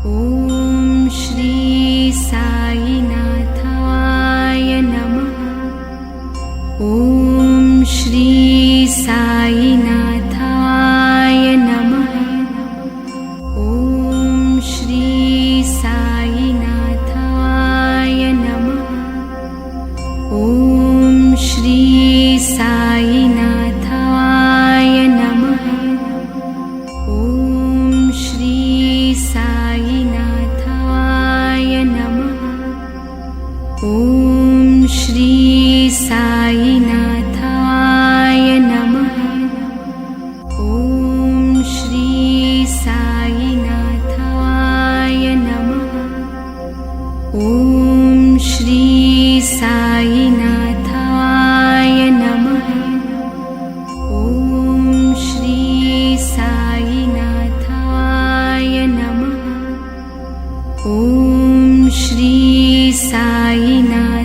ॐ श्री साईनाथाय नमः। ॐ श्री साईनाथाय नमः। ॐ श्री साईनाथाय नमः। ॐ श्री साईनाथाय नमः। ॐ श्री साईनाथाय नमः। ॐ श्री साईनाथाय नमः। ॐ श्री साईनाथाय नमः। ॐ श्री साईनाथाय नमः। ॐ श्री साईनाथाय नमः। ॐ श्री साईनाथाय